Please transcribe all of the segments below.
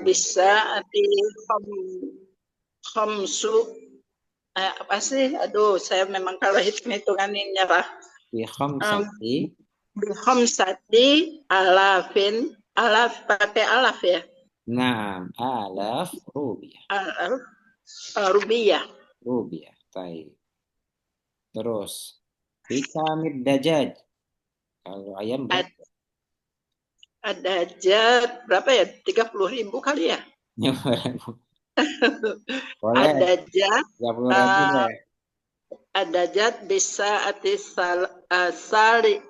bisa di khamsu apa sih? Aduh, saya memang kalau hitung-hitungan ini nyerah. Bi khamsati. Bi khamsati alafin, alaf pakai alaf ya. Naam, alaf rupiah. Alaf rupiah. Rupiah. Baik. Terus, bikamid dajaj. Kalau ayam berapa? Ada jad berapa ya? 30.000 kali ya? Boleh, Ada jad 30.000 deh. ada jad bisa sali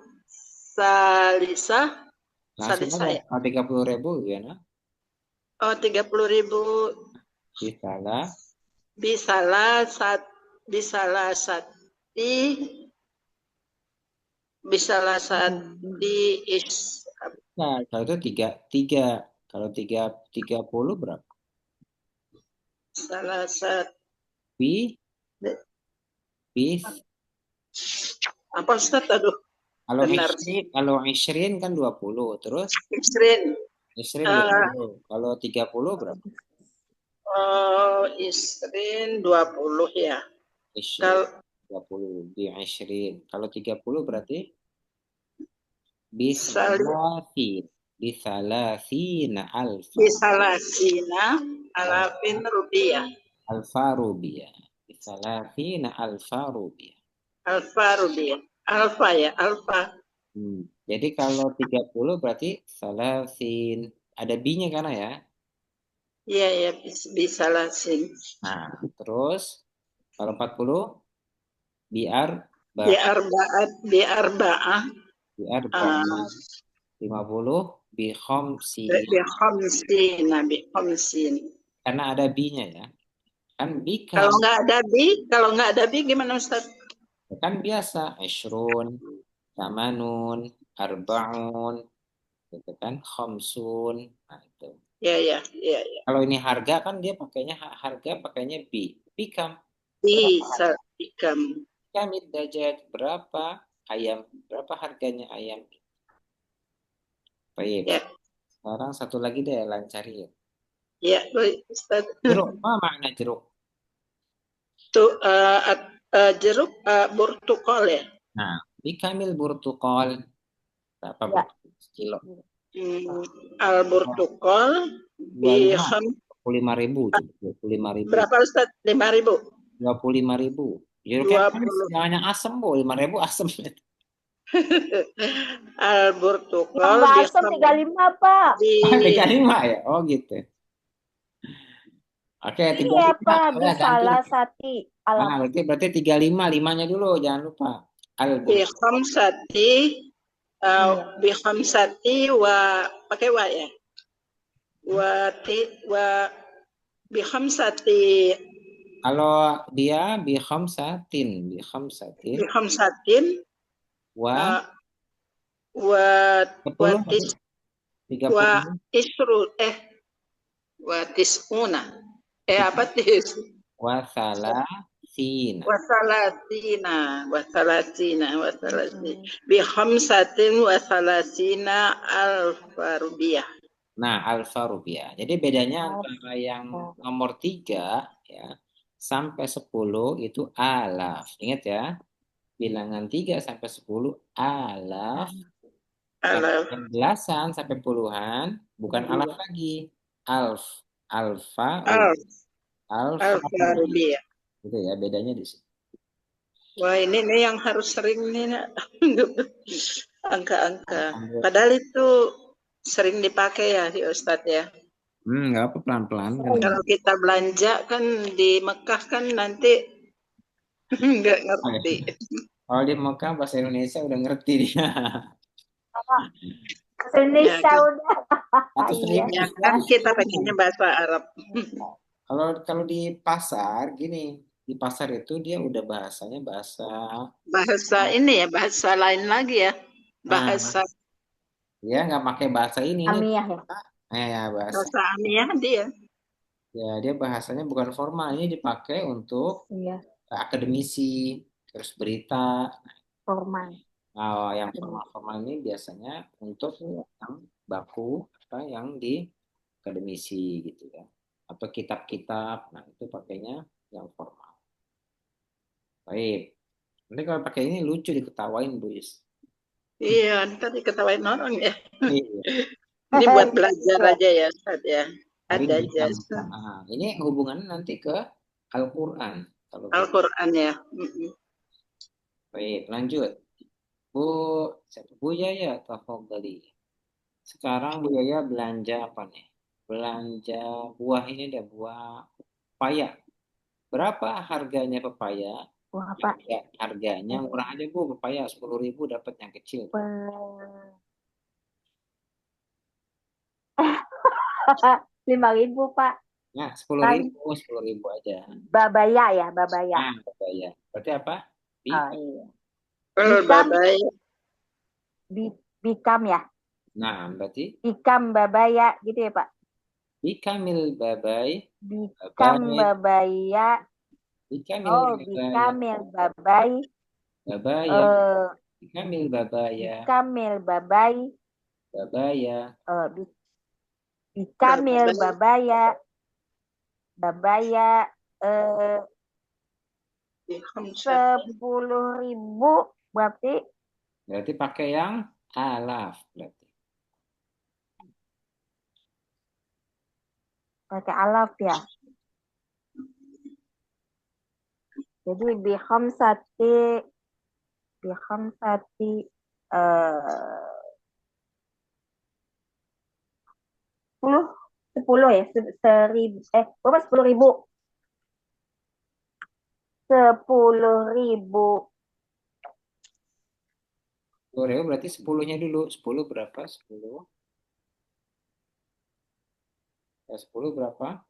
salisah Langsung salisah aja, ya. kalau 30.000 gimana? Oh, 30.000 Bisalah, bisalah sati bisalah sati is nah, kalau itu tiga. Kalau 30 berapa? salah satu Bi, bis. apa Ustaz? Aduh, benar sih. Kalau isrin kan 20. Terus Isrin. isrin dua Uh, puluh. Kalau 30 berapa? Isrin 20 ya. Isrin Kalau 20 di isrin. Kalau 30 berarti sal- bisalasin. Bisalasina alfa. bisalah Cina alafin Alfa, rupiah. alfa rubiah. Bisalasina alfa rubiah. Alfa rupiah. Alfa ya, alfa. Jadi kalau 30 berarti salasin. Ada B-nya karena ya. Iya ya, bisalah Cin. Nah, terus kalau 40 biar bah Biar baah biar bah uh, 50 bi khamsi. bi khamsin. Karena ada B-nya ya. Kan Kalau bikam. nggak ada bi, kalau nggak ada bi gimana Ustaz? Kan biasa. Ishrun, tamanun, arbaun, gitu kan. Khamsun. Nah, itu. Ya ya ya ya. Kalau ini harga kan dia pakainya harga pakainya B. Bikam. Berapa? Bisa ikam. Kami dajat berapa ayam? Berapa harganya ayam? Baik. Ya Sekarang satu lagi deh lancarin. ya baik Ustaz. Jeruk, apa makna jeruk? Tuh jeruk burtukol ya. Nah, bikamil burtukol berapa Ya. kilo? Al burtukol Dua bi lima, 25.000, 25.000, berapa Ustaz? 5.000. 25.000. Jeruk yang manis, 20 jangan yang asem, bu, 5.000 asem. al Yang burtukol nggak asam 35, Pak. di 35 ya, oh gitu. Oke, Iya, 35. Pak. Ya, ganti. Bisalah sati. Nah, Alaf. berarti 35, limanya dulu, jangan lupa. Al bi burtukol. khamsati Iya. bi khamsati wa pakai wa ya. Wa bi khamsati Kalau dia bi khamsatin, bi khamsatin wa wa wa 10 tis berarti wa 30 isru wa tisuna apa tis wasalasina. wasalatina bi khamsatin wasalasina alfa rupiah. Nah, alfa rupiah. Jadi bedanya Alaf. antara yang nomor 3 ya sampai 10 itu alaf. Ingat ya, bilangan 3 sampai 10 alaf. Kalau Alaf yang belasan sampai puluhan bukan alaf lagi. Alf, alfa alf rupiah. Alfa alfa rupiah. rupiah. Gitu ya, bedanya di situ. Wah ini nih yang harus sering nih angka-angka. Alhamdulillah. Padahal itu sering dipakai ya di Ustadz ya. Nggak apa pelan-pelan kan. Kalau kita belanja kan di Mekah kan nanti nggak ngerti. Kalau di Mekah bahasa Indonesia udah ngerti dia. Ya Indonesia kan, udah. 100 Iya. ribu, ya kan 100 kita ribu. pakainya bahasa Arab. Kalau kalau di pasar gini, di pasar itu dia udah bahasanya bahasa Bahasa ini ya, bahasa lain lagi ya. ah Bahasa dia nggak pakai bahasa ini Amiah ya. ya bahasa bahasa Amiah dia. ya dia bahasanya bukan formal ini dipakai untuk Iya. akademisi terus berita. Formal. Nah, yang formal-formal ini biasanya untuk yang baku apa yang di akademisi gitu ya. Atau kitab-kitab, nah itu pakainya yang formal. Baik. Nanti kalau pakai ini lucu diketawain, Bu Is. Iya, ntar diketawain orang ya. Iya. Ini buat belajar aja ya, Ustaz ya. Tapi Ada bisa. jasa Ini hubungannya nanti ke Al-Quran. Kalau kita. Al-Quran ya. Mm-mm. Baik, lanjut. Bu, Bu Yaya, tafadhali. Sekarang Bu Yaya belanja apa nih? Belanja buah ini deh, buah pepaya. Berapa harganya pepaya? Wah, Pak. Ya, harganya murah aja Bu, pepaya 10.000 dapat yang kecil. 5.000, Pak. Nah, 10.000, 10.000 aja. Babaya ya, babaya. Nah, pepaya. Berarti apa? Oh iya. Kalau Bikam, babai, bikam ya. Nah, berarti Bikam babaya gitu ya, Pak. bikamil babai, Bikam babaya. bikamil Oh, babaya, bikamil babai. babaya, Eh, bikamil babaya, bikamil babai. babaya, Bikamil babai, babaya. Babaya di khamsah. 10.000 berarti berarti pakai yang alaf berarti. pakai alaf ya. Jadi bikhamsati 10 ya, 1.000 berapa 10.000? 10.000 10.000 berarti 10-nya dulu. 10 berapa? 10. Ya, 10 berapa?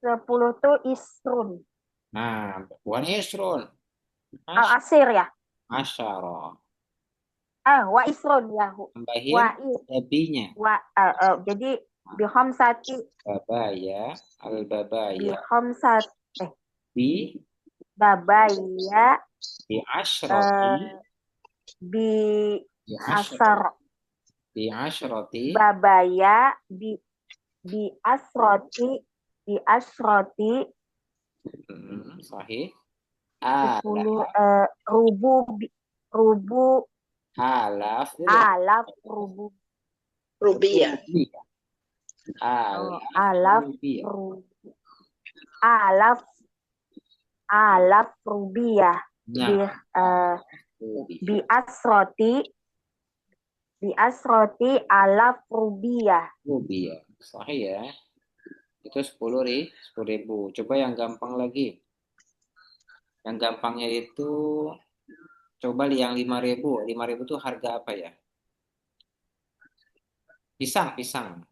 10 tuh isrun. Nah, bukan isrun. Al-asir ya. Asyara. Wa isrun ya. Tambahin Wa lebihnya. jadi bikhamsati Babaya, al-babaya, bikhamsati bi, babaya bi asyrati, bi bi asar asyrati, babaya bi asroti sahih. 10 rubu Alaf, alaf rubu Rubiah. alaf rupiah. alaf alaf rubiah Nah, bi asroti alaf rubiah. rupiah. Sahih ya. Itu 10.000. Coba yang gampang lagi. Yang gampangnya itu coba yang 5.000. 5.000 itu harga apa ya? Pisang, pisang.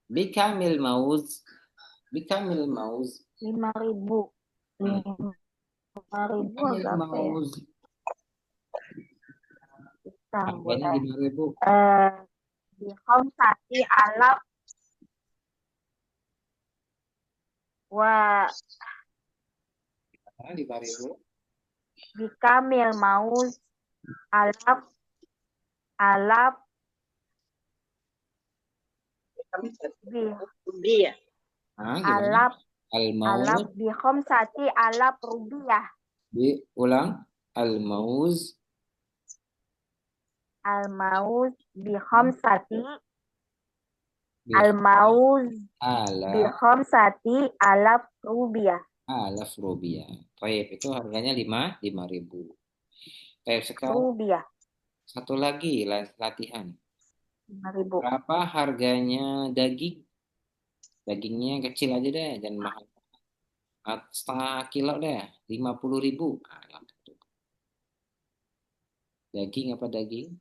Bikamil mauz. Bikamil mauz. 5.000 Bikamil agak apa ya? mauz. Pisang Harganya boleh. 5.000. Di khamsati alaf wa 5.000. bikamil mauz alaf alaf bi Rubiah. Nah, gimana? alaf Al-mauz. bi khamsati alaf rubiah. Diulang. Al-mauz. Al-mauz bi khamsati Bi al-mauz bi alaf. khamsati alaf rubiah. Alaf rupiah. Baik, itu harganya 5.000. Baik, sekarang Rubiah satu lagi latihan. 5.000. Berapa harganya daging? Dagingnya yang kecil aja deh, jangan mahal. Setengah kilo deh, 50.000. Daging apa daging?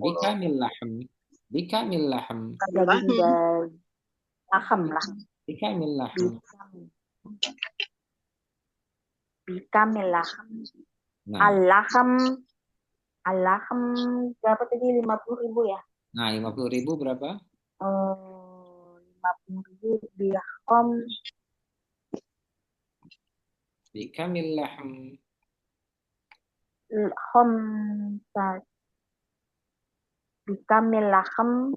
Bikamil lahm. Bikamil lahm. Daging laham lah. Bikamil lahm. Bikamil laham. Nah, Al-laham berapa tadi 50.000 ya? nah 50.000 berapa? 50.000 dirham Bikamil lahm. خمسة بكم اللحم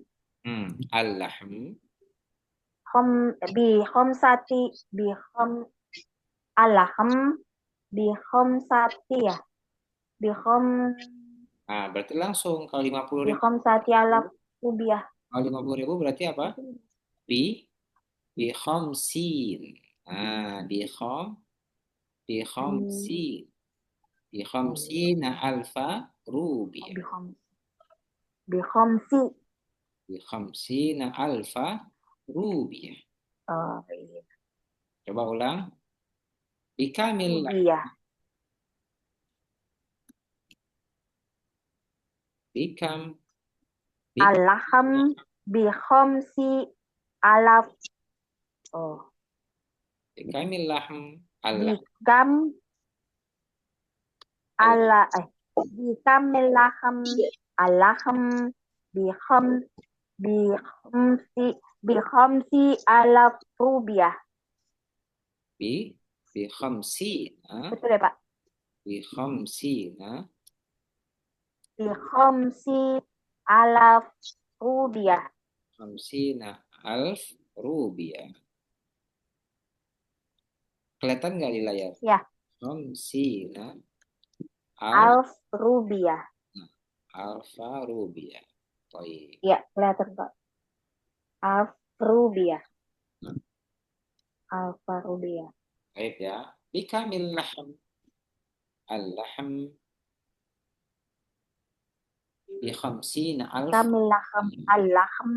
Al-lahm. بخمسة اللحم بخمسة ya Nah, berarti langsung kalau 50.000. بخمسة آلاف rupiah. Kalau 50.000 berarti apa? Bi bi khamsin. Nah, bi khamsin. Bi khamsina alfa rupiah. بخمسة Bi khamsina alfa rupiah. iya. Coba ulang. Bikamil rupiah. bikam Al-laham bikhamsi alaf. Oh, bikamil lahm Allah bikam ala bikamil laham al-laham bikham bikhamsi alaf rupiah. bi khamsina Betul ya, Pak? bi khamsina Bikhamsi alaf rupiah. khamsina alf rupiah. Kelihatan nggak di layar? Ya, Khamsina alf rupiah. alfa rupiah. Baik. Ya, kelihatan, Pak. Alf rupiah. Alfa rupiah. Baik ya. Bikamil lahm al-lahm bi khamsina alf. Kamil laham al-laham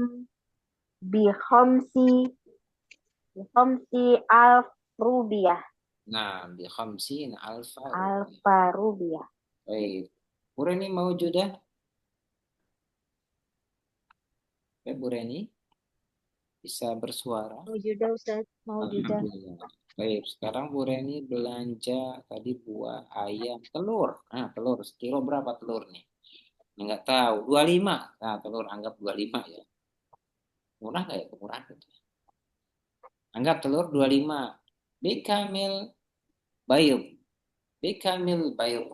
bikhamsi alf rupiah. Nah, bi khamsina alfa rupiah. Alfa rupiah. Baik. Bu Reni mau judah? Ya, Bu Reni bisa bersuara. Mau juda Ustaz, mau juda. Alhamdulillah. Baik, sekarang Bu Reni belanja tadi buah, ayam, telur. Nah, telur sekilo berapa telur nih? Nggak tahu. 25. Nah, telur anggap 25 ya. Murah nggak ya? Murah gitu. Anggap telur 25. Bikamil bayub. Bikamil bayub.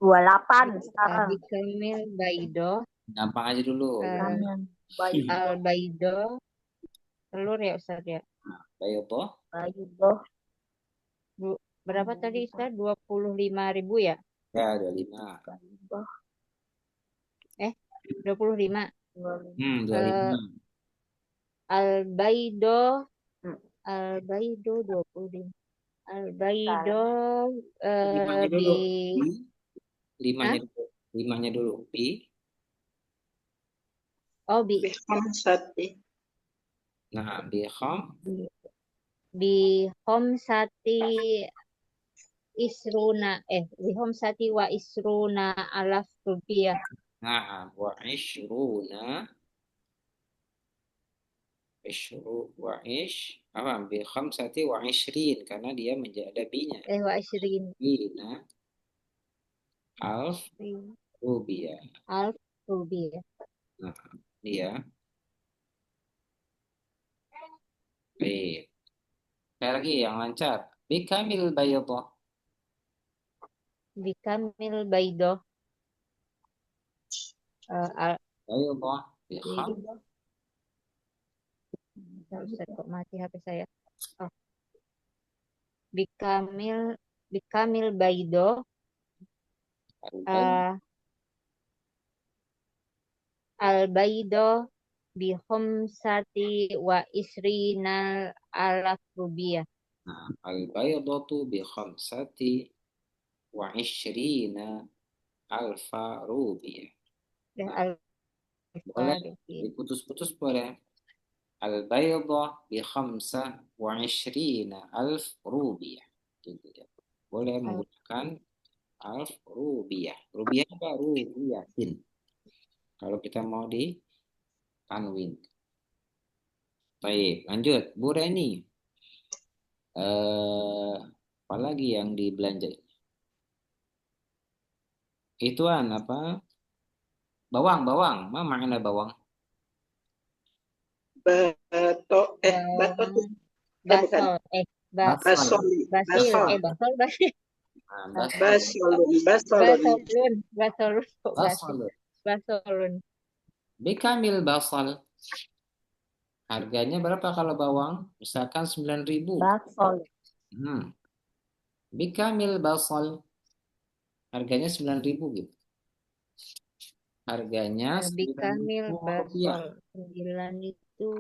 28 sekarang. Bikamil baido, Gampang aja dulu. Baik. al baido, telur ya Ustaz ya. Bayub. Baik. Berapa tadi Ustaz? 25.000 ya? Ya, 25. 25. 25. Al baido, 25. Al baido Limanya di dulu. Limanya dulu. bi Bikhamsati. Nah, bi khamsati isruna bi khamsati wa isruna alaf rupiah. Nah, wa apa bi khamsati wa ishrin karena dia menjadi binya. Wa isrin. Bina alf rupiah. Alf rupiah. Nah, dia. Baik. Sekali lagi yang lancar. Bikamil bayadha. Bikamil baido. Bayadha bi kham. Ustaz kok mati HP saya. Oh. Bikamil baido. Al baido bi khamsati wa isrinal alaf rupiah. Nah, al baydatu bi khamsati wa ishrina alfa rupiah. Boleh diputus-putus boleh. Al baydah bi khamsa wa ishrina alf rupiah. Gitu ya. Boleh menggunakan alf rupiah. Rupiah apa? Rupiahin. Kalau kita mau di tanwin. Baik, lanjut. Bu Reni. Apalagi yang dibelanja? Ituan apa? Bawang. Mana makna bawang? Bato. Basol. Basol. Nah, Basolun. Basolun. Basolun. Kok basil? basalun. Basolun. Bikamil basal. Harganya berapa kalau bawang? Misalkan 9.000. Basol. Bikamil basal. Harganya 9.000 gitu. Harganya Bikamil 9.000 rupiah. basol. 9 itu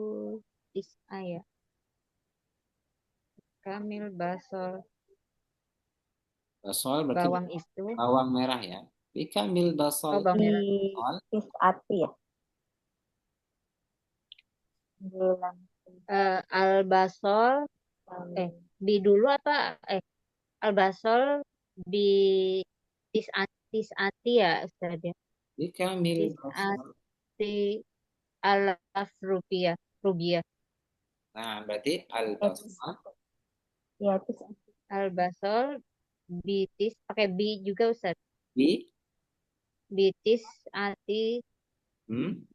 tis'a ya. Kamil basol. Basal berarti Bawang itu. bawang merah ya. Bikamil basal. Oh, bawang Di merah. Tis'ati ya. 9. Al-basol. Bi dulu apa? Al-basol bi tis'ati ya Ustaz ya. Bikamil basal. Tis'ati alaf rupiah. Rupiah. Nah, berarti al basal. Ya, Tis'ati. Al-basol bitis pakai bi juga Ustaz. Bi. Bitis ati Hmm.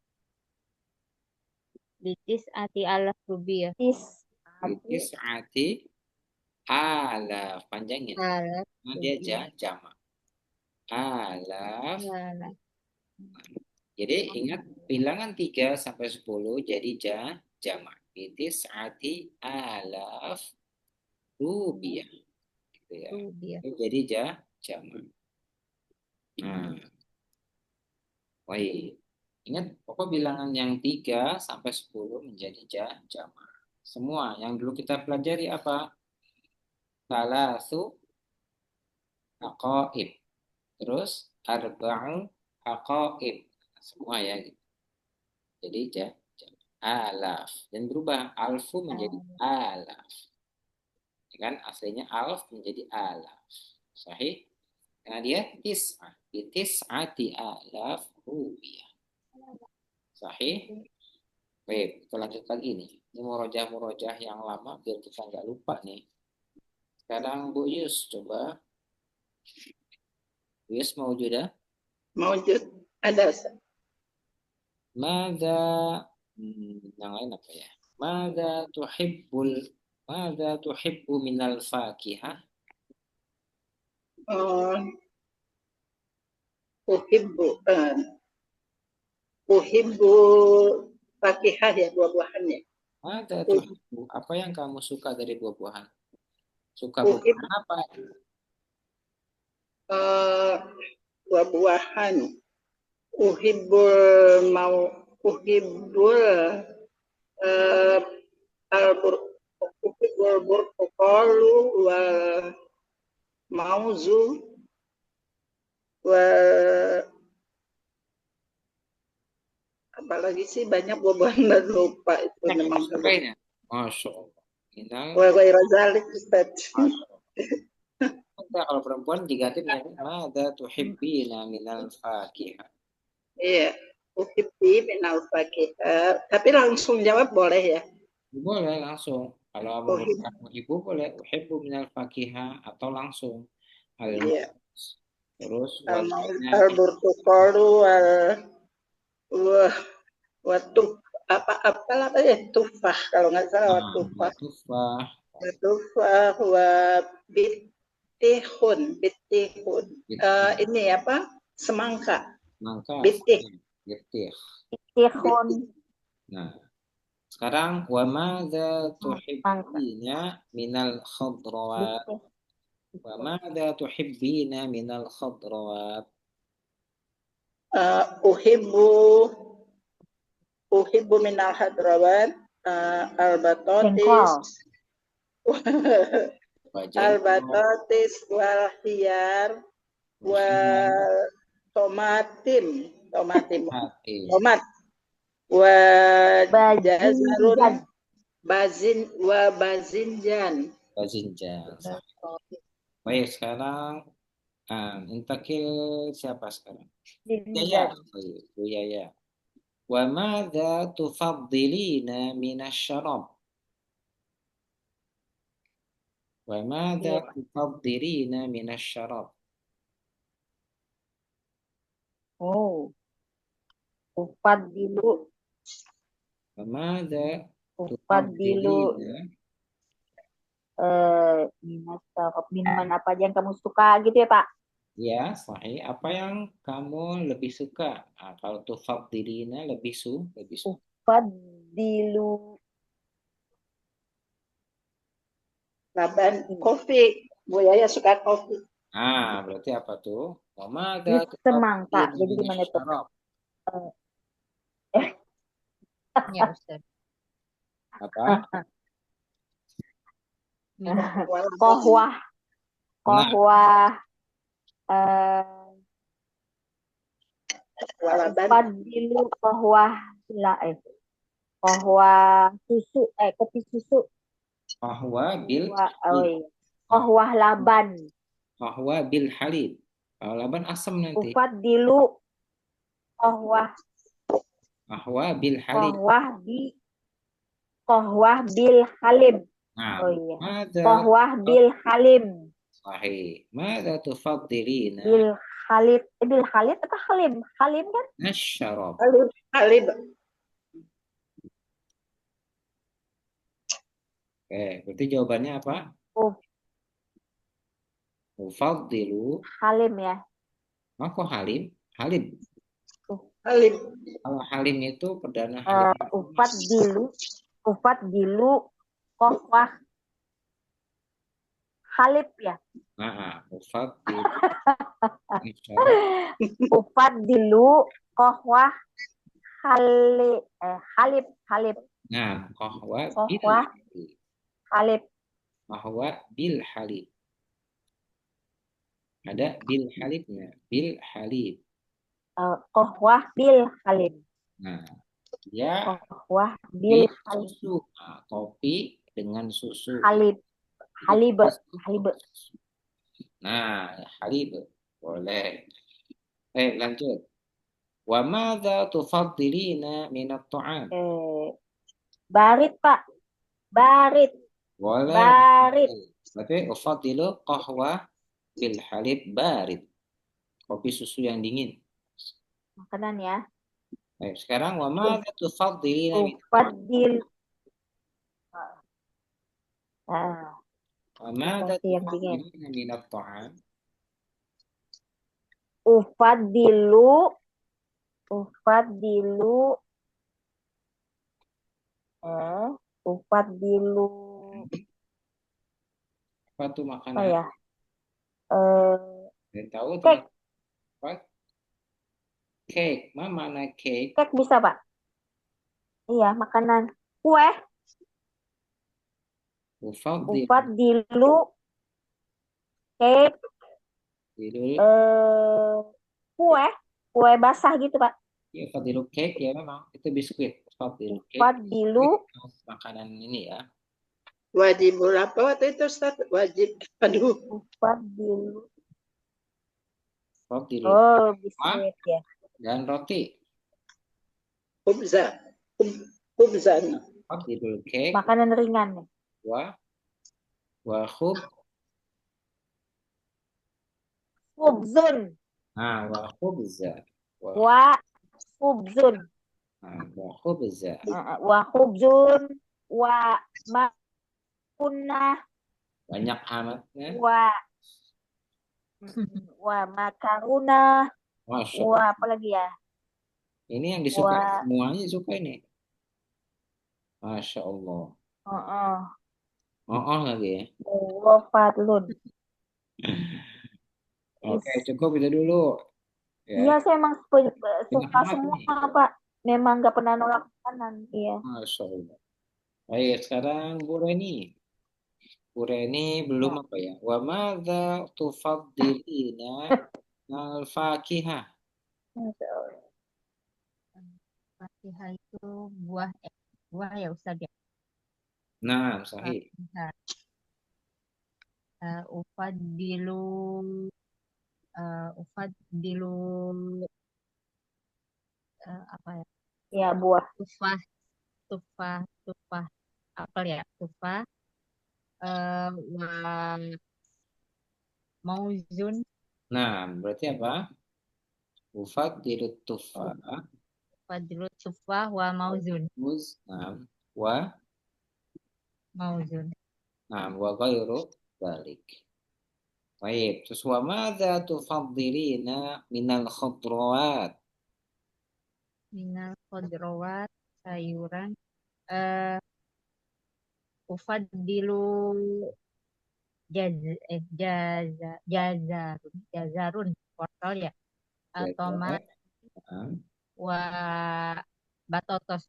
bitis ati alaf rupiah. Tis'ati. Tis'ati alaf. Panjangin. Alaf Nah, dia rupiah. jamak. Alaf. Alaf. Jadi ingat bilangan 3 sampai 10 jadi jamak. Tis'ati alaf rupiah. Gitu ya. Rupiah. Itu jadi jamak. Nah, baik. Ingat pokok bilangan yang 3 sampai 10 menjadi jamak. Semua yang dulu kita pelajari apa? Salasu aqaib. Terus arba'u aqaib. Semua ya gitu. Jadi alaf dan berubah alfu menjadi alaf. Ya kan aslinya alf menjadi alaf. Sahih? Karena dia tis'ah. Tis'ati alaf rupiah. Sahih? Baik, kita lanjut lagi nih. Ini murojah-murojah yang lama biar kita nggak lupa nih. Sekarang Bu Yus coba. Bu Yus mau juga? Maujud. Ada Ustaz. Mada yang lain apa ya? Mada tuhibbu minal fakihah? Oh, uhibbu. Uhibbu fakihah ya, buah-buahannya. Mada tuhibbu? Apa yang kamu suka dari buah-buahan? Suka Uhib, buah-buahan apa? eh, buah-buahan. Uhibbul mau uhibbul eh, albur uhibbul burtukalu wal mauzu wal apalagi sih banyak buah-buahan dan lupa itu memang Sukainya. Masya Allah. Minal. wa ghaira zalik Ustaz. Kita kalau perempuan diganti dengan mada tuhibbina minal fakihah. Iya, uhibbi minal fakihah. Tapi langsung jawab boleh ya. Boleh langsung. Kalau menurut kamu ibu boleh uhibbu minal fakihah atau langsung. Iya. Terus Al burtukalu wal wah watuf apa ya tufah kalau nggak salah watufah tufah. watufah wa bitihun ini apa semangka bitih Bitihun. Nah sekarang wa madza tuhibbina minal khadrawat wa madza tuhibbina minal khadrawat uhibbu minal hadrawat al-batatis al-batatis wal khiyar wal tomat wa jazarun bazinjan. Baik sekarang intakil siapa sekarang? Bu Yaya. Wa madza tufaddilina minasyarab? Wa madza tufaddilina minasyarab? Oh. Tufaddilu. Wa madza Tufaddilu Minas syarab, minuman apa aja yang kamu suka gitu ya, Pak? Ya, sahih. Apa yang kamu lebih suka? Nah, kalau tufadilina lebih suka. Ufadilu Laban kopi. Bu Yaya suka kopi. Ah, berarti apa tuh? Wamada jus semang, Pak. tufadilina Jadi minas gimana tuh? syarab. Eh, Ya, Ustaz. Apa? Walaban. kohwah, Nah, kohwah, eh, Walaban. ufadilu kohwah, kohwah susu, kopi susu, bahwa bil oh halib. iya, kohwah laban, Bahwa bil halib. Kalau laban asam nanti. ufadilu kohwah, Bahwa bil halib. kohwah kohwah bil halim, Nah, oh iya, mada kohwah bil halim, sahih. Mada tufadilina bil halib, bil halib atau halim, halim kan? nasyarab. Halib. Halib. Oke, berarti jawabannya apa? Oh, Ufadilu. halim ya. Oh, kok halim? Halim. Halib. Kalau halim itu perdana halim. Ufadilu kohwah halib ya. Ufadilu nasyarab. Ufadilu kohwah halib Nah, bahwa bil kohwah halib. halib Bahwa bil halib. Ada bil halibnya. Bil halib. kohwah bil halim Nah, dia kohwah di bil halim susu. Nah, kopi dengan susu. halib halib halib. Nah, halib. Boleh. Lanjut. Wa madza tufaddilina min at-ta'am? Barit Pak, barit Boleh. barit. Berarti ufaddilu qahwa bil halib barid. Kopi susu yang dingin. Makanan ya. Sekarang wa madza tufaddilina min Ufadil ah, wa madza kopi yang dingin. tufaddilina min at-ta'am? Ufadilu ufadilu ufadilu Apa tuh apa makanan? ya? Eh, Tidak tahu Cake. teman. Apa? Cake. Mana cake? Cake bisa Pak? Iya, makanan. Kue. Ufadilu cake. Kue. Kue basah gitu Pak. Ya, fadilu cake ya memang itu biskuit. Fadilu cake. Ufadilu Makanan ini ya. Wajib apa waktu itu Ustaz? Wajib. Aduh. ufadilu. Fadilu Oh, biskuit ya. dan roti. Kubza. Kubzan. Fadilu cake. Makanan ringan. Wa khub. Khubzun. Wa khubza. Wa khubzun. Wa khubza. Wa khubzun. Wa makunah. Banyak amatnya. Wa makaruna. Masya Wa apa lagi ya? Ini yang disukai semuanya suka ini. Masya Allah. Lagi ya. Wa fadlun. Oke, cukup itu dulu. Ya. Iya, saya emang suka amat semua, nih. Pak. Memang nggak pernah nolak makanan. Iya. Masya Allah. Baik, sekarang Bu Reni. Bu Reni belum apa ya? Wa madza tufaddilina al-fakihah? Masya Allah. Fatihah itu buah ya Ustaz ya. Nah, sahih. Fatihah. Ufadilu apa ya? Ya, buah. Tufah apel ya, tufah wa mauzun. Nah, berarti apa? Ufaddilu tufah. Ufadilu tufah wa mauzun. Wa Mauzun. Nah, wa ghairu dzalik. Baik, terus wa madza tufaddilina minal khudrawat? Minal khodrowat, sayuran. Eh, Ufadilu jazarun, wortel ya. Tomat, Nah, wa batotos,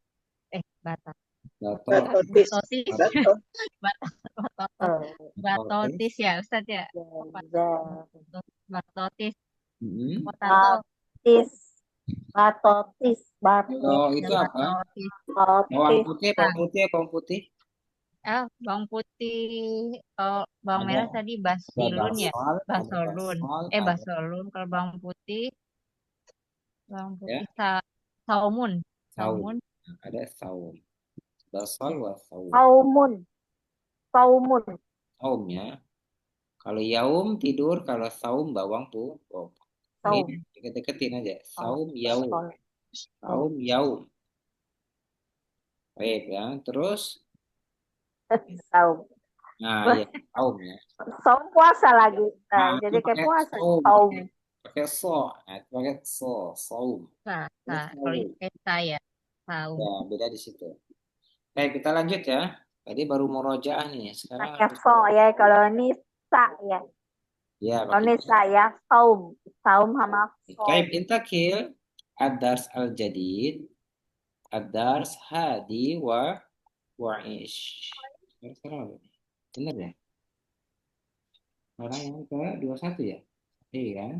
batat, Batot, Batotis. batotis, Batot. batotos, batotis. batotis ya Ustaz ya. Jaza. Batotis, Mm-mm. potato, Baptis. Batotis. Oh, Baptis. itu apa? batotis. Bawang Baptis. putih, Nah, bawang putih. bawang putih, kalau bawang Ada, merah tadi ada basilun ya, ada basal, ada basolun. Kalau bawang ya putih saumun, saum. saumun, Nah, ada saum. Basal wa saum. Saumun. Saumun. Saum ya. Kalau yaum tidur, kalau saum bawang putih. Ini Saum. deket-deketin aja. Oh, Saum yaum. saum. Saum yaum. Baik ya. Terus, Saum. nah ya saum ya. Saum puasa lagi. Nah, Nah, itu jadi kayak pakai puasa. saum, Saum. pakai so. Nah, itu pakai so, saum. Ini kalau saum. ini saya saum. Ya, beda di situ. Baik, kita lanjut ya. Tadi baru murojaah nih. Sekarang Pakai so ya. Kalau ini sa ya. ya Kalau pakai ini saya saum. Saum sama kaif saum. intakil ad-dars al-jadid ad-dars hadi wa ish. Sekarang apa nih? Benar ya? Sekarang yang ke 21 ya? Iya kan?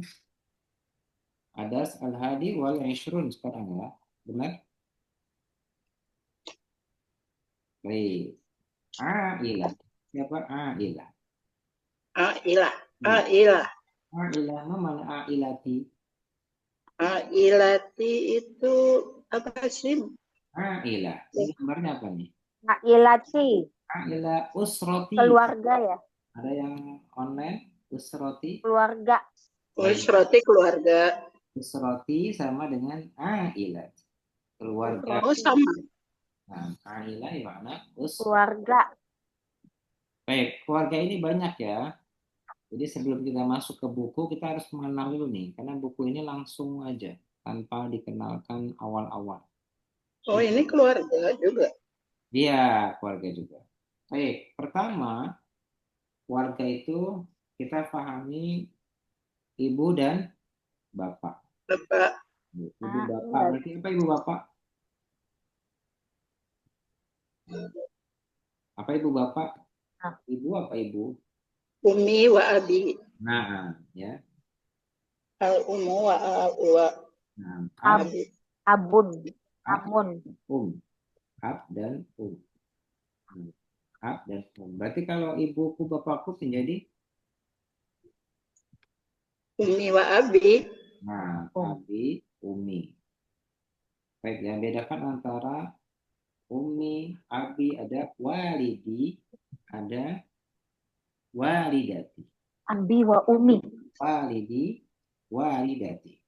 Ad-dars al-hadi wal ishrun sekarang ya. Benar? Baik. Ailah. Siapa ailah? Ailah. Hmm. Ailah. Ailah mana ailati? Ailati itu apa sih? Ailah. Ini gambarnya apa nih? Nah, ilati. Ailah usroti. Keluarga ya. Ada yang online usroti. Keluarga. Baik. Roti keluarga. Usroti sama dengan ailah. Keluarga. Oh, sama. Nah, ailah yang mana? Keluarga. Baik, keluarga ini banyak ya. Jadi sebelum kita masuk ke buku, kita harus mengenal dulu nih. Karena buku ini langsung aja, tanpa dikenalkan awal-awal. Oh, ini keluarga juga. Dia keluarga juga. Baik, pertama, keluarga itu kita pahami ibu dan bapak. Bapak. Ibu bapak, Iya. berarti apa ibu bapak? Apa ibu bapak? Ah. Ibu apa ibu? Umi wa abi. Nah, ya. Al umu wa Nah, Ab, abi. abun. ab, Amun. ab dan ab dan Berarti kalau ibuku bapakku menjadi Umi wa abi. abi, umi. Baik, yang bedakan antara umi, abi, ada walidi, ada walidati. Abi wa umi. Walidi, walidati.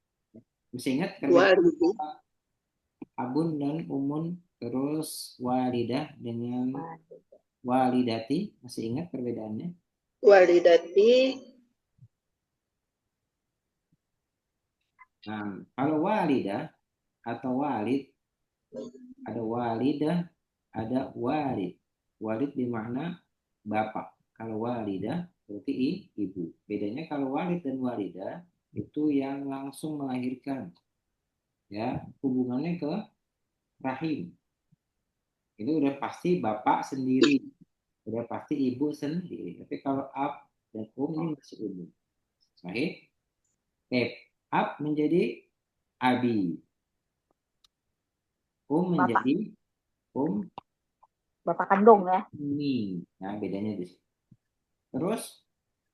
Mesti ingat Walidi. perbedaan abun dan umun, terus walidah dengan walidati. Masih ingat perbedaannya? Walidati. Nah, kalau walidah atau walid, ada walidah, ada walid. Walid bermakna bapak. Kalau walidah berarti ibu. Bedanya kalau walid dan walidah itu yang langsung melahirkan. Ya, hubungannya ke rahim. Itu udah pasti bapak sendiri. Udah pasti ibu sendiri. Tapi kalau ab dan ini masih umum. Sahih? Ab menjadi abi. Menjadi Bapak kandung ya. umi. Nah, bedanya di situ. Terus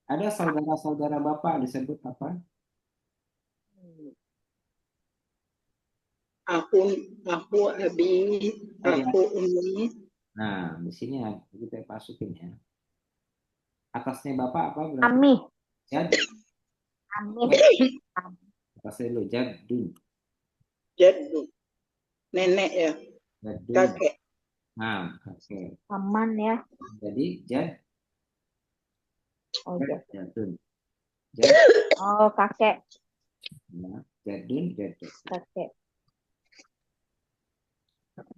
ada saudara-saudara bapak disebut apa? Aku abi. Aku umi. Nah, di sini kita masukin ya. Atasnya bapak apa berarti? Ami. Jad. Ami. Atasnya dulu jadun. Jaddu. Nenek ya. Jadun. Kakek. Nah, kakek. Paman ya. Jadi Oh, Jadun. oh kakek. Ya, jadun. Kakek.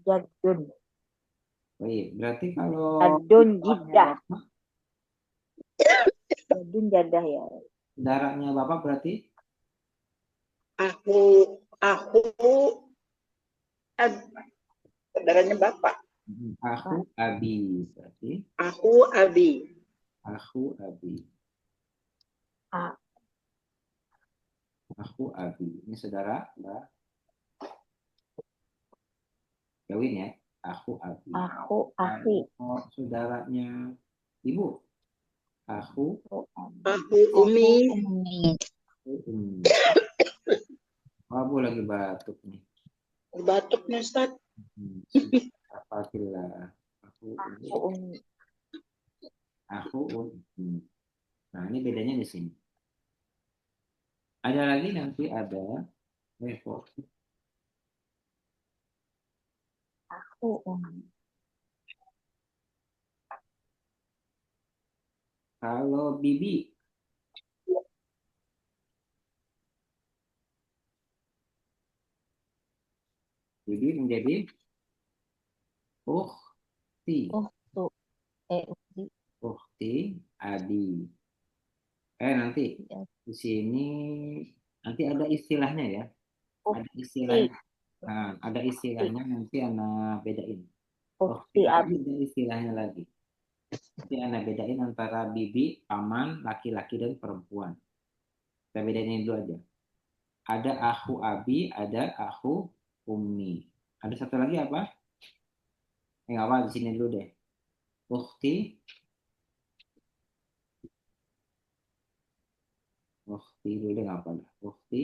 Jadun. Baik, berarti kalau Jadun jidah. Jadun jadah ya. saudaranya Bapak berarti Aku saudaranya bapak. aku abi berarti Aku Abi. aku abi. A. Aku abi. Ini saudara Mbak Gawin ya. Aku abi. Aku Afi. Kalau saudaranya Ibu, aku Aku Umi. Umi. umi. Abu lagi batuk nih. Batuk nih Ustaz. Alhamdulillah. Aku umi. Aku Umi. Aku umi. Nah, ini bedanya di sini. Ada lagi nanti ada level. Aku Umi. Kalau bibi, bibi menjadi ukhti. Uhtu. Uhti. Ukhti abi. Nanti di sini nanti ada istilahnya ya. Ada Uhti. istilahnya. Nah, ada istilahnya nanti anak bedain. Uhti abi. Ada istilahnya lagi. Nanti anak bedain antara bibi, paman, laki-laki dan perempuan. Kita bedain dulu aja. Ada aku abi, ada aku umi. Ada satu lagi apa? Nggak apa di sini dulu deh. Ukhti, ukhti dulu deh nggak apa lah. Ukhti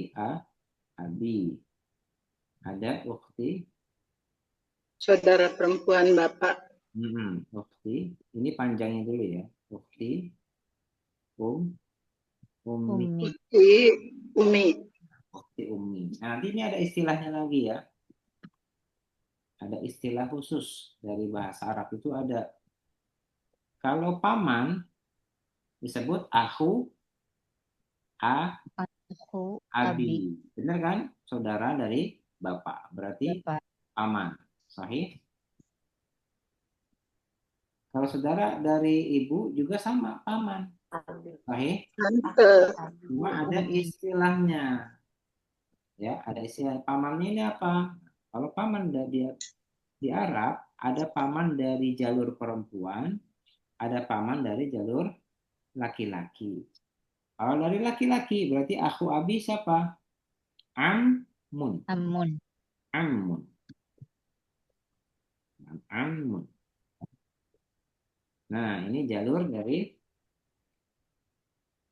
abi. Ada ukhti, Saudara perempuan bapak. ukhti. Ini panjangnya dulu ya. Ukhti, umi, Umi. Umi. ukhti umi. Nah, nanti ini ada istilahnya lagi ya. Ada istilah khusus dari bahasa Arab itu ada. Kalau paman disebut Aku abi. Abi. Benar kan? Saudara dari bapak. Berarti Bapak. paman. Sahih. Kalau saudara dari ibu juga sama paman. Sahih. Tante. Cuma ada Umi. istilahnya. Ya, ada istilah pamannya ini apa? Kalau paman di Arab ada paman dari jalur perempuan, ada paman dari jalur laki-laki. Kalau dari laki-laki berarti aku abi siapa? Amun. Amun. Amun. Amun. Nah, ini jalur dari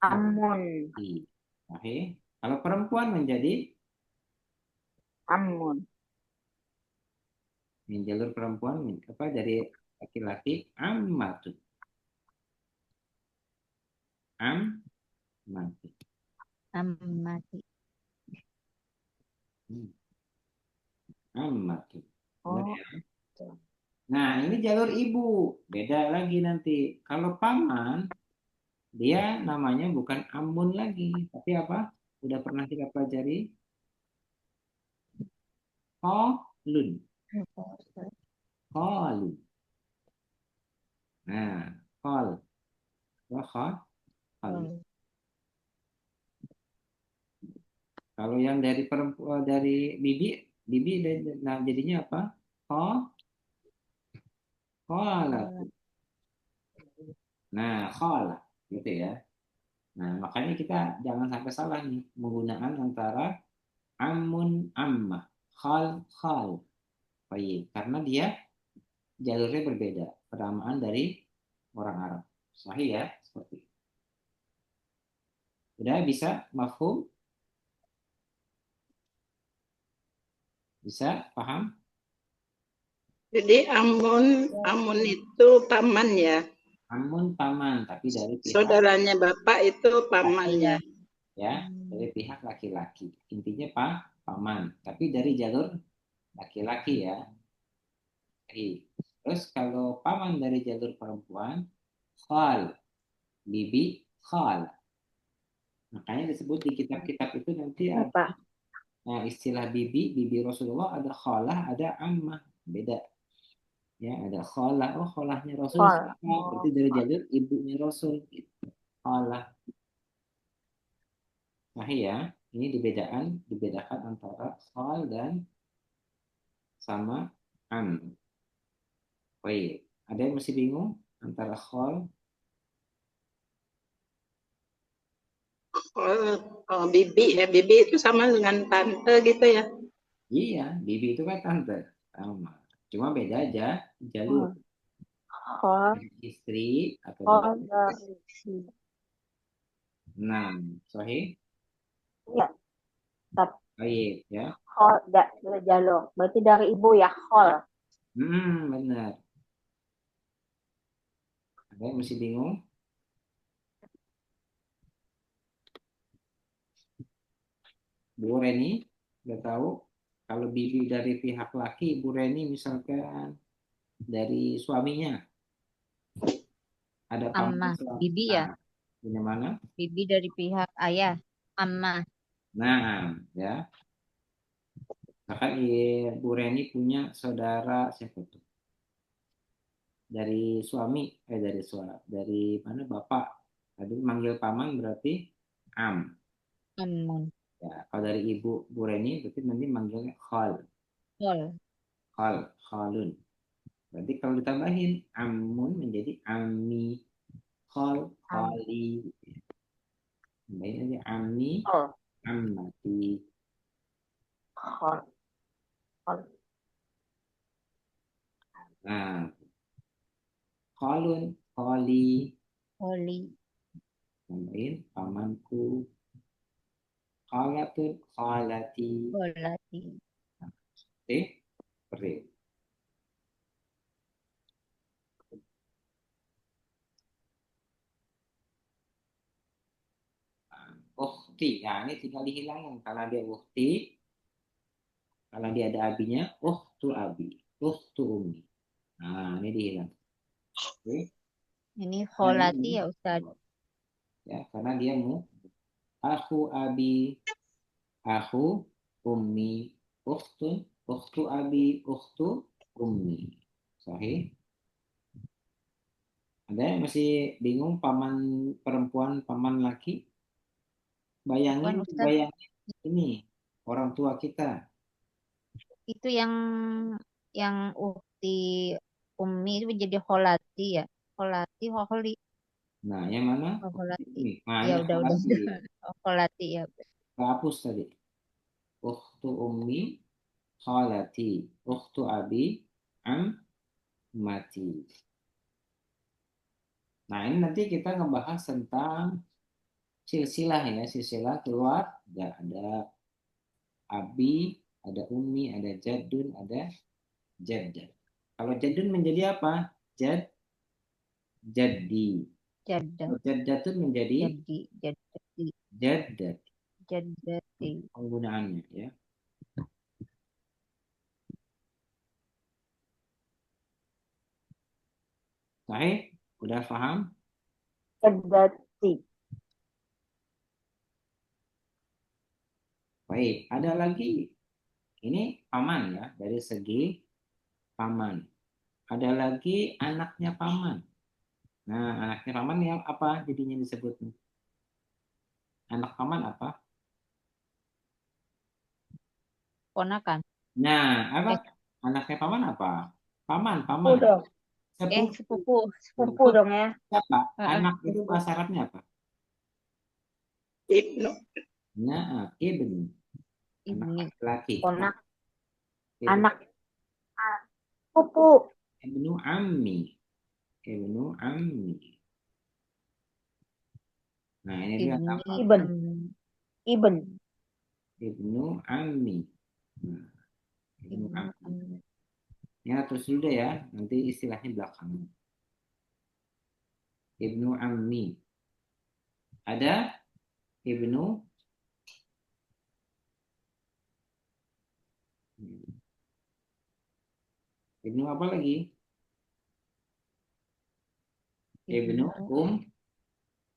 Amun. laki. Oke. Kalau perempuan menjadi Amun. ini jalur perempuan apa dari laki-laki ammatun. Ammatun. Amati. Ammatun. Benar Oh. ya? Nah, ini jalur ibu. Beda lagi nanti. Kalau paman, dia namanya bukan Amun lagi. Tapi apa? Udah pernah kita pelajari? Kolun. Kolun. Nah, kol. Kolun. Kalau yang dari perempuan dari bibi nah jadinya apa? Kola. Nah, kola gitu ya. Nah, makanya kita jangan sampai salah nih menggunakan antara amun ammah, khal. Baik, karena dia jalurnya berbeda, penamaan dari orang Arab. Sahih ya, seperti itu. Udah bisa mafhum? Bisa paham? Jadi Amun itu paman ya. Amun paman, tapi dari pihak Saudaranya bapak itu pamannya. ya, dari pihak laki-laki. Intinya paman, tapi dari jalur laki-laki ya. Terus kalau paman dari jalur perempuan, khal, bibi khal. Makanya disebut di kitab-kitab itu nanti ada Apa? istilah bibi Rasulullah, ada khalah, ada ammah, beda. Ya, ada khalah, oh khalahnya Rasul Khol. siapa? Berarti dari jalur ibunya Rasul. Gitu. Khalah. Nah ya, ini dibedakan antara khal dan sama am. Baik, ada yang masih bingung antara khal? Oh, bibi ya, bibi itu sama dengan tante gitu ya. Iya, bibi itu kan tante. Sama. Cuma beda aja jalur. Khol. Istri atau Khol bapak. dari. Nah, sahih. Ya, tapi Baik ya. khol dari jalur. Berarti dari ibu ya khol. Benar. Ada yang masih bingung? Bu Reni, udah tahu? Kalau bibi dari pihak laki, Bu Reni misalkan dari suaminya, ada paman Ammah. suami. Bibi ya. Nah, punya mana? Bibi dari pihak ayah. Ammah. Nah, ya. Bahkan Bu Reni punya saudara siapa tuh? Dari suami, dari mana bapak. Tadi manggil paman berarti am. Ammun. Ya, kalau dari ibu Bu Reni berarti nanti manggilnya khal, Khol. khalun. Berarti kalau ditambahin amun menjadi ami, khal, Am. khali. Tambahin aja ami, Khol. ammati. Khol. Khol. Nah, khalun, khali. Kholi. Tambahin pamanku, khalatun, khalati. Kholati. Oke, seperti itu. Ukhti, ya ini tinggal dihilangin karena dia ukhti, kalau dia ada abinya, ukhtu abi, ukhtu umi. Nah, ini dihilang. Oke. Ini Karena dia kholati ya Ustaz. ya, karena dia mu aku abi, aku ummi, ukhtun, ukhtu abi, ukhtu ummi. Sahih. Ada yang masih bingung paman perempuan, paman laki? Bukan Ustaz. Bayangin ini orang tua kita. Itu yang ukti umi itu jadi kholati ya. Kholati, kholi, Nah, yang mana? kholati. Ini. Nah, Ya ini udah. kholati. Oh, kholati ya. Hapus tadi. Ukhtu ummi, kholati. Ukhtu abi, am, mati. Nah, ini nanti kita ngebahas tentang silsilah ya, silsilah keluar. Ada abi, ada umi, ada jadun, ada jaddah. Kalau jadun menjadi apa? Jadi. Jadah. Jaddah itu menjadi Jadi. jaddah Jadati. penggunaannya ya. Baik, udah paham? Kedati. Baik, ada lagi. Ini paman ya, dari segi paman. Ada lagi anaknya paman. Nah, anaknya paman yang apa jadinya disebut? Anak paman apa? Ponakan. Nah, apa? Eh, Anaknya paman apa? Paman, Sepupu paman. dong. Sepupu. sepupu. Sepupu dong ya. Siapa? Heeh, Anak itu sepupu. bahasa Arabnya apa? Ibnu. Nah, ibn. Anak Ibni. laki. Ponak. Ibn. Anak. Sepupu. Ibnu ammi. Ibnu ammi. Nah, ini dia Ibni. gampang. Iben. Iben. Ibnu ammi. Nah, ibnu Ibnu. ammi. Ya, terus dulu deh ya. Nanti istilahnya belakang. Ibnu ammi. Ada ibnu ibnu apa lagi? Ibnu Ibnu.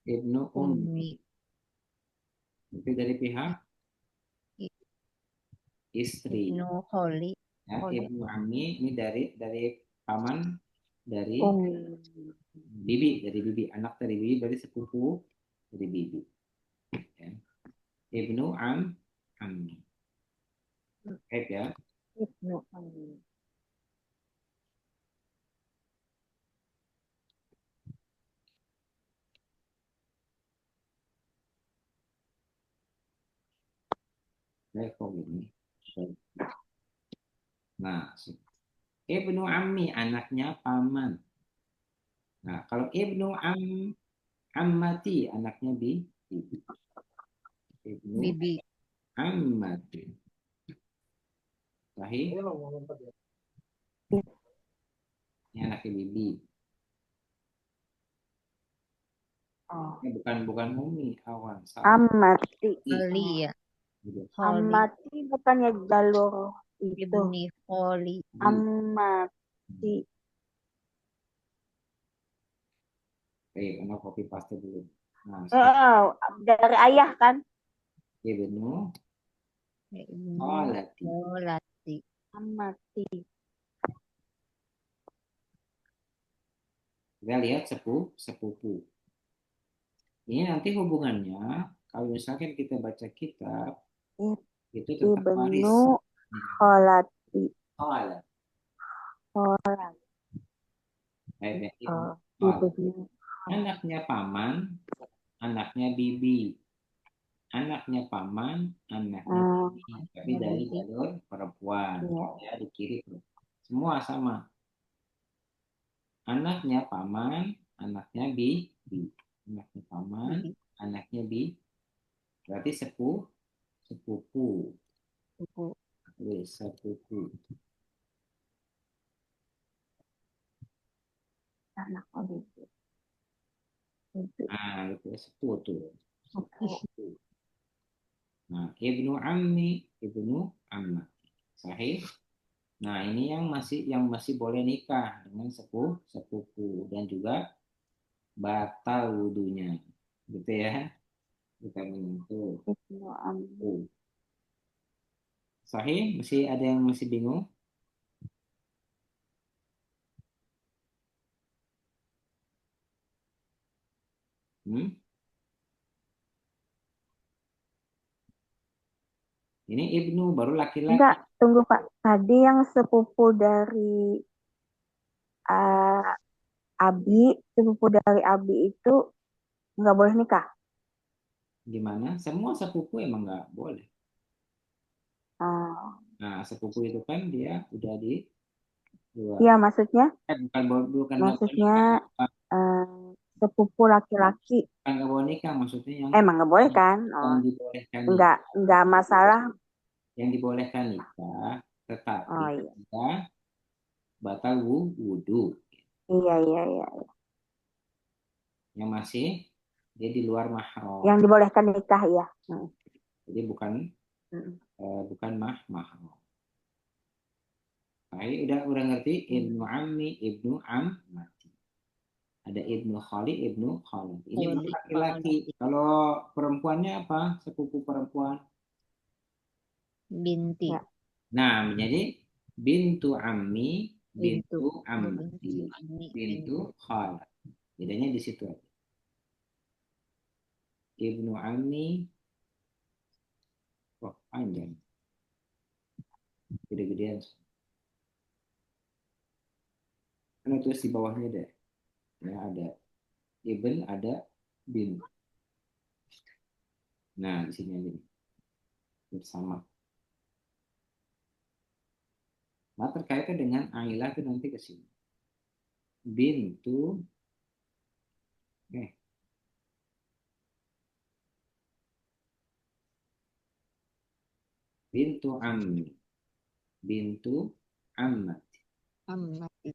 Ibnu ummi. Ummi. Itu dari pihak istri. Ibnu kholi. Ya, Kholi. ibnu ammi ini dari paman dari bibi, anak dari bibi, dari sepupu dari bibi. Ya. Ibnu ammi. Baik ya. Ibnu Ammi. Baik kok ini. Nah, ibnu ammi anaknya paman. Nah, kalau ibnu ammati anaknya bibi. Ibnu Bibi. ammati. Sahih? Ini anaknya bibi. Oh. Bukan umi awan. Salah. Amati. Kholi ya. Kholi. Amati bukannya jalur itu. Ibni kholi. Amati. Baik, anak copy paste dulu. Nah, Oh, dari ayah kan? ibnu Ibnu kholati. kholati. Amati. Kita lihat sepupu. Ini nanti hubungannya, kalau misalkan kita baca kitab, itu tetap waris. Ibnu kholati. Kholat. Kholat. Baik, ya, Oh, kholat. ibnu. Anaknya paman, anaknya bibi. Anaknya paman, anaknya bibi. Tapi dari jalur perempuan. Ya, di kiri. Semua sama. Anaknya paman, anaknya bibi. Anaknya paman, anaknya bibi. Berarti sepupu. Sepupu. Sepupu. Anak bibi. Nah, itu sepupu. Nah, ibnu ammi, ibnu amma. Sahih. Nah, ini yang masih boleh nikah dengan sepupu dan juga batal wudunya. Gitu ya. Kita menyentuh. Ibnu Ammi. Sahih? Masih ada yang masih bingung? Hmm? Ini ibnu baru laki-laki. Enggak, tunggu Pak. Tadi yang sepupu dari sepupu dari Abi itu nggak boleh nikah. Gimana? Semua sepupu emang nggak boleh. Oh. Nah, sepupu itu kan dia udah di luar. Iya, maksudnya Bukan sepupu laki-laki. Kan nggak boleh nikah, maksudnya yang Emang nggak boleh kan? yang dibolehkan Nggak masalah. yang dibolehkan nikah, tetapi Oh iya. kita batal wudu. Iya. Yang masih dia di luar mahram. Yang dibolehkan nikah ya. Jadi bukan mahram. Baik, udah ngerti ibnu ammi, ibnu ammati. Ada ibnu khali, ibnu khali. Ini baru laki-laki. Kalau perempuannya apa? Sepupu perempuan. Binti. Ya. Nah, menjadi bintu ammi, bintu ammati, Binti ammi. bintu khalat. Bedanya di situ aja. Ibnu ammi, panjang. Gede-gedean. Karena tulis di bawahnya deh. Ya, ada ibn, ada bin. Nah, di sini aja nih. Bersama. Nah, terkaitan dengan Ailah itu nanti ke sini. Bintu bintu ammi, bintu ammati. Ammati.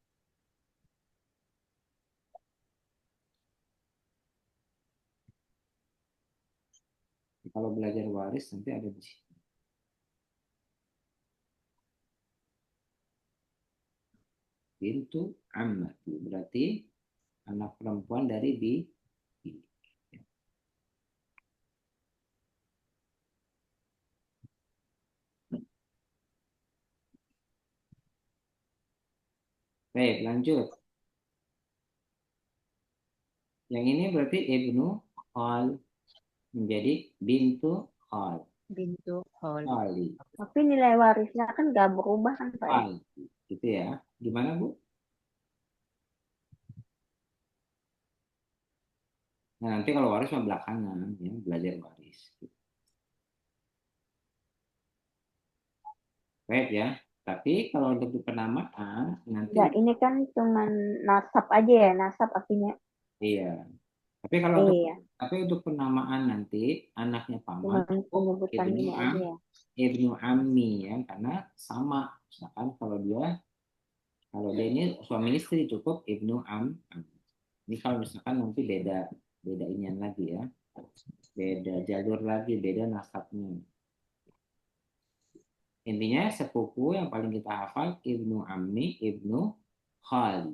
Kalau belajar waris nanti ada di sini. Bintu ammati berarti anak perempuan dari bibi. Baik, lanjut. Yang ini berarti ibnu khal menjadi bintu khal. Bintu khali. Khali. Tapi nilai warisnya kan nggak berubah kan Pak ya? Khal. Gitu ya. Gimana Bu? Nah, nanti kalau waris mah belakangan ya, belajar waris. Baik ya. Tapi kalau untuk di penamaan nanti Nggak, ini kan cuman nasab aja ya, nasab artinya. iya. Tapi kalau Iya, untuk penamaan nanti anaknya paman cuman penyebutan ibnu ini aja ya. ibnu ammi ya, karena sama. Misalkan kalau dia ini suami istri cukup ibnu am. Ini kalau misalkan nanti beda inian lagi ya, beda jalur lagi, beda nasabnya. Intinya sepupu yang paling kita hafal ibnu ammi, ibnu khal,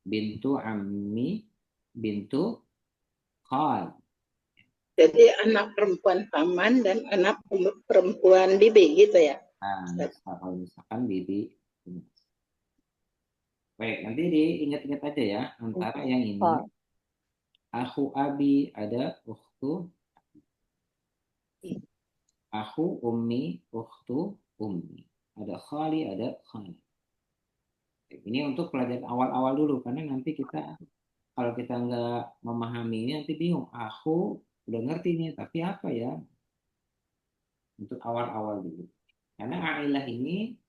bintu ammi, bintu khal. Jadi anak perempuan paman dan anak perempuan bibi gitu ya. Nah, kalau misalkan bibi. Baik, nanti diingat-ingat aja ya antara yang ini. Oh, Aku abi ada ukhtu, aku ummi, ukhtu ummi. Ada khali, ada khali. Ini untuk pelajaran awal-awal dulu karena nanti kalau kita nggak memahami ini nanti bingung. Aku udah ngerti nih, tapi apa ya? Untuk awal-awal dulu. Karena ailah ini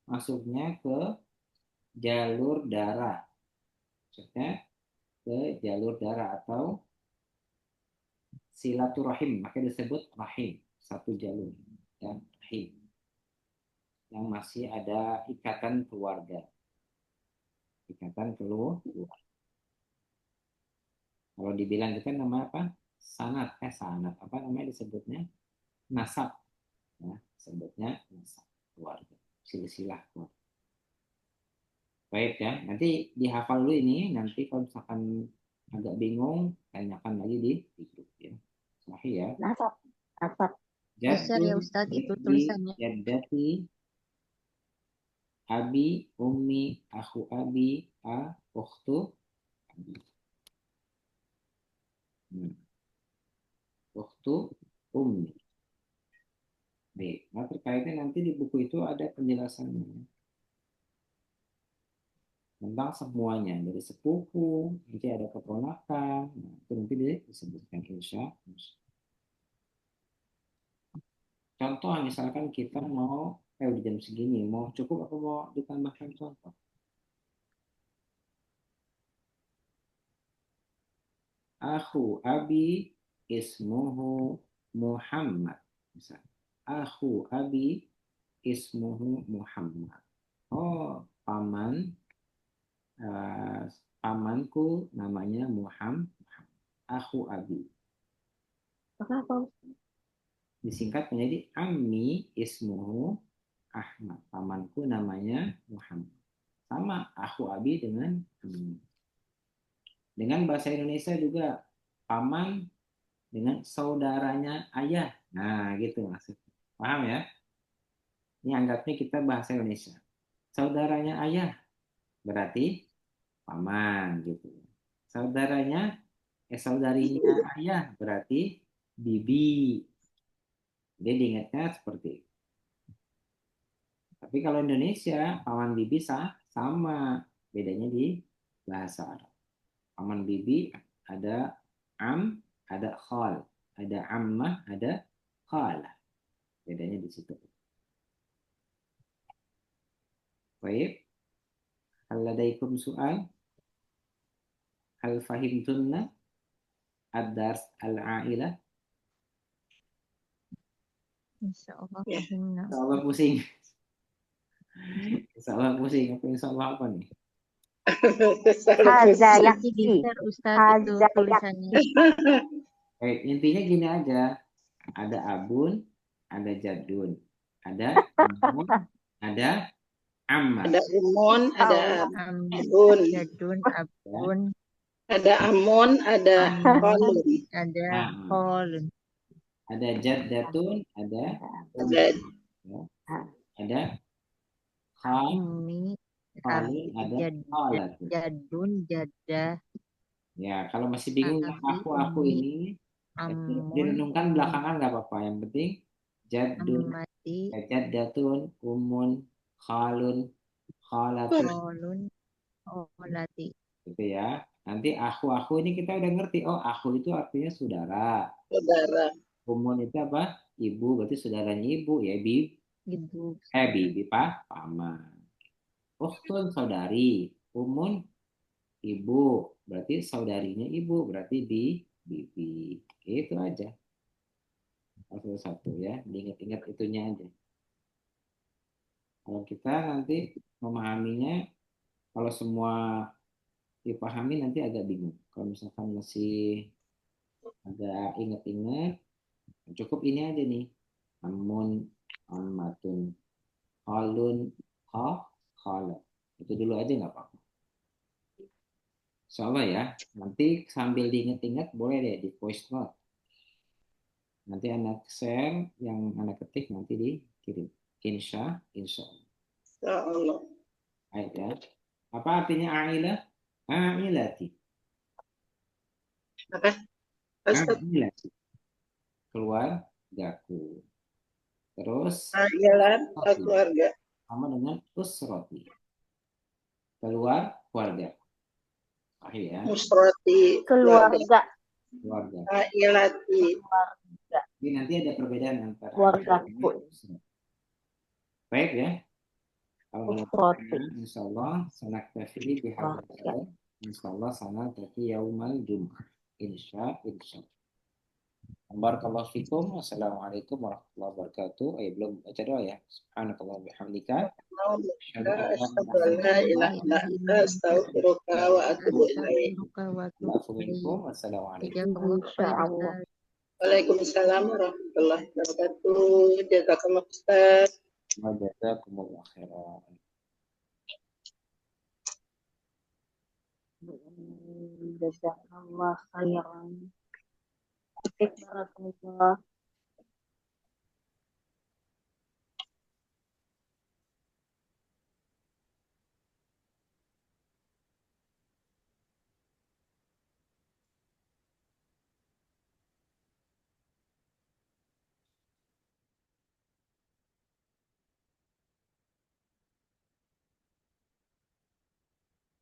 masuknya ke jalur darah. Maksudnya ke jalur darah atau silaturahim, makanya disebut rahim, satu jalur dan rahim yang masih ada ikatan keluarga, ikatan keluarga. Kalau dibilang itu kan namanya apa? Sanad apa namanya disebutnya? Nasab, ya, sebutnya nasab keluarga, silsilah keluarga. Baik ya, nanti dihafal dulu ini, nanti kalau misalkan agak bingung, tanyakan lagi di grup ya. Sahih ya. nasab, nasab. Geser ya Jaddun, Ustadz itu jaddi, tulisannya. jaddati, abi, ummi, aku abi, ukhtu abi. Ukhtu ummi. Baik, nah terkaitnya nanti di buku itu ada penjelasannya tentang semuanya dari sepupu, nanti ada keponakan, nah, itu nanti disebutkan insya Allah. Contoh misalkan kita mau di jam segini mau cukup atau mau ditambahkan contoh? Aku abi ismuhu Muhammad. Misal, aku abi ismuhu Muhammad. Oh, pamanku namanya Muhammad. Aku abi. Apa? Disingkat menjadi Ammi ismuhu Ahmad. Pamanku namanya Muhammad. Sama aku abi dengan Ammi. Dengan bahasa Indonesia juga paman dengan saudaranya ayah. Nah, gitu maksudnya. Paham ya? Ini anggapnya kita bahasa Indonesia. Saudaranya ayah berarti paman gitu. Saudarinya ayah berarti bibi. Jadi diingatnya seperti itu. Tapi kalau Indonesia, paman bibi sama. Bedanya di bahasa Arab. Paman bibi ada ada khal. Ada ammah, ada khalah. Bedanya di situ. Baik. Hal ladaikum soal? Hal fahimtunna ad-dars al-ailah? Insya Allah Ya. fahimna. Insya Allah pusing. Insya Allah pusing. Insya Allah apa nih? Haza Nanti yakfi. geser Ustadz itu Haza tulisannya. Baik, intinya gini aja. Ada abun, ada jadun. Ada amun, ada ammah. Ada umun, ada Amin. abun, Jadun, abun, ada amun, ada amun, kolun, ada Nah, kolun, ada jaddatun, ada ada ya. Ada khal, ummi, Qalun, ada qalatun. Jadun, jadah, Ya, kalau masih bingung yang abi, aku umi, ini, amun, direnungkan umi, belakangan nggak apa-apa. Yang penting jadun, amati, jaddatun, umun, khalun, khalatun, kolun, olati. gitu ya. Nanti aku ini kita udah ngerti. Oh, aku itu artinya saudara. saudara. Umun itu apa? Ibu, berarti saudaranya ibu ya, Ibu, bibi, paman. Ukhtun, saudari. Umun, ibu, berarti saudarinya ibu, berarti bibi. Itu aja. Satu-satu ya, diingat-ingat itunya aja. Kalau kita nanti memahaminya, kalau semua dipahami nanti agak bingung. Kalau misalkan masih agak ingat-ingat, cukup ini aja nih. Amun, ammatun, halun, khala. Itu dulu aja nggak apa-apa. Insyaallah ya. Nanti sambil diingat-ingat boleh deh di voice note. Nanti anak share yang anak ketik nanti dikirim. Insya Allah. Ya Allah. Baik ya. Apa artinya ailah? Ailati. Apa? Ustaz, Ailati. Keluargaku. Terus ailan usrati. keluarga. Sama dengan usroti. Keluarga. Sahih ya. Musrati keluarga. Keluarga. Keluarga. Ailati. Keluarga. Jadi nanti ada perbedaan antara Keluargaku. ailah dan usrati. Baik ya. Kalau Usroti. insya Allah sanak tafiri bihadza. Insya Allah sanak tafi yaumal jum'ah. Insya Allah. Barakallahu fikum. Wassalamualaikum warahmatullahi wabarakatuh. Belum baca doa ya. Subhanakallah bihamdika. Asyhadu an la Asyhadu ilaha an la illa ilaha illa anta astaghfiruka wa atubu ilaik. Astaghfiruka wa atubu anta. ilaik. Wassalamualaikum. Jazakallah Insya khair, Allah. Ustaz. Waalaikumsalam warahmatullahi wabarakatuh. Jazakallah Ustaz. Wa jazakumullah khairan. Jazakallah khairan. Barakallah.